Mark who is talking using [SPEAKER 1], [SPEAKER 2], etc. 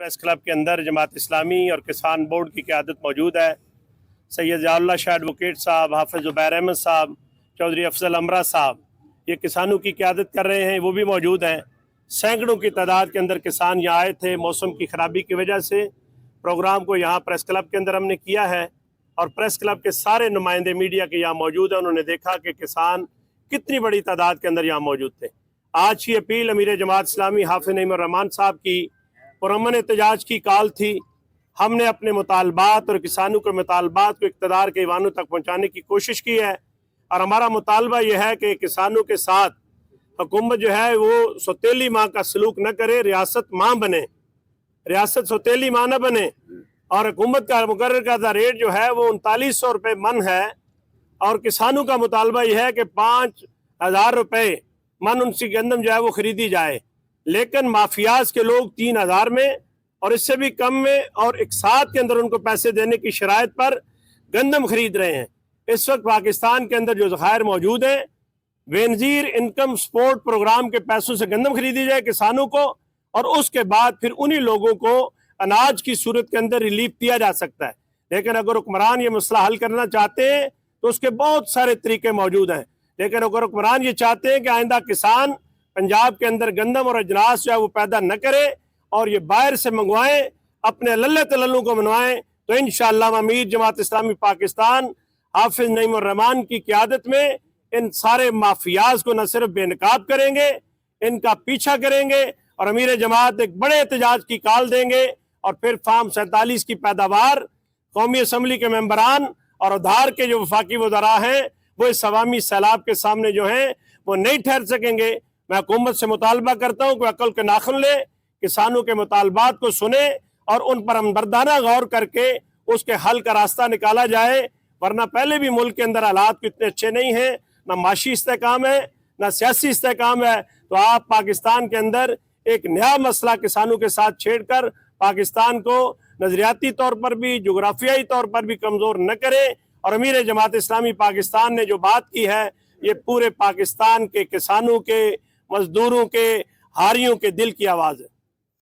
[SPEAKER 1] Press club के अंदर जमात इस्लामी और किसान बोर्ड की क़यादत मौजूद है। सैयद ज़ियाउल्लाह शाह एडवोकेट साहब, हाफ़िज़ ज़ुबैर अहमद साहब, चौधरी अफजल अमरा साहब, ये किसानों की क़यादत कर रहे हैं, वो भी मौजूद हैं। सैकड़ों की तादाद के अंदर किसान यहाँ आए थे। मौसम की ख़राबी की वजह से प्रोग्राम को यहाँ प्रेस क्लब के अंदर हमने किया है और प्रेस क्लब के सारे नुमाइंदे मीडिया के यहाँ मौजूद हैं। उन्होंने देखा कि किसान कितनी बड़ी तादाद के अंदर यहाँ मौजूद थे। आज की अपील अमीर जमात इस्लामी हाफ़िज़ नईमुर रहमान साहब की पुरअमन एहतजाज की कॉल थी। हमने अपने मुतालबात और किसानों के मुतालबात को इक़्तिदार के ईवानों तक पहुँचाने की कोशिश की है और हमारा मुतालबा यह है कि किसानों के साथ हुकूमत जो है वो सौतेली माँ का सलूक न करे, रियासत माँ बने, रियासत सौतेली माँ न बने। और हुकूमत का मुकर्रर करदा रेट जो है वो 3900 रुपये मन है और किसानों का मुतालबा यह है कि 5000 रुपये मन उनसे गंदम जो है वो खरीदी जाए। लेकिन माफियाज के लोग 3000 में और इससे भी कम में और एक साथ के अंदर उनको पैसे देने की शराइत पर गंदम खरीद रहे हैं। इस वक्त पाकिस्तान के अंदर जो ज़खायर मौजूद हैं, बेनज़ीर इनकम सपोर्ट प्रोग्राम के पैसों से गंदम खरीदी जाए किसानों को और उसके बाद फिर उन्हीं लोगों को अनाज की सूरत के अंदर रिलीफ दिया जा सकता है। लेकिन अगर हुक्मरान ये मसला हल करना चाहते हैं तो उसके बहुत सारे तरीके मौजूद हैं। लेकिन अगर हुक्मरान ये चाहते हैं कि आइंदा किसान पंजाब के अंदर गंदम और अजनास जो है वो पैदा न करे और ये बाहर से मंगवाएं, अपने लल्ले तलल्लू को मनवाएं, तो इंशाअल्लाह अमीर जमात इस्लामी पाकिस्तान हाफिज नईमुर रहमान की क़यादत में इन सारे माफियाज को न सिर्फ बेनकाब करेंगे, इनका पीछा करेंगे और अमीर जमात एक बड़े एहतजाज की कॉल देंगे और फिर फार्म 47 की पैदावार कौमी असम्बली के मेंबरान और उधार के जो वफाकी वज़रा हैं वो इस अवामी सैलाब के सामने जो हैं वो नहीं ठहर सकेंगे। मैं हुकूमत से मुतालबा करता हूँ कि अकल के नाखुन ले, किसानों के मुतालबात को सुने और उन पर हमदर्दाना गौर करके उसके हल का रास्ता निकाला जाए। वरना पहले भी मुल्क के अंदर हालात इतने अच्छे नहीं हैं, ना माशी इस्तेकाम है, ना सियासी इस्तेकाम है। तो आप पाकिस्तान के अंदर एक नया मसला किसानों के साथ छेड़कर पाकिस्तान को नजरियाती तौर पर भी, जोग्राफियाई तौर पर भी कमज़ोर न करें। और अमीर जमात इस्लामी पाकिस्तान ने जो बात की है ये पूरे पाकिस्तान के किसानों के, मजदूरों के, हारियों के दिल की आवाज़ है।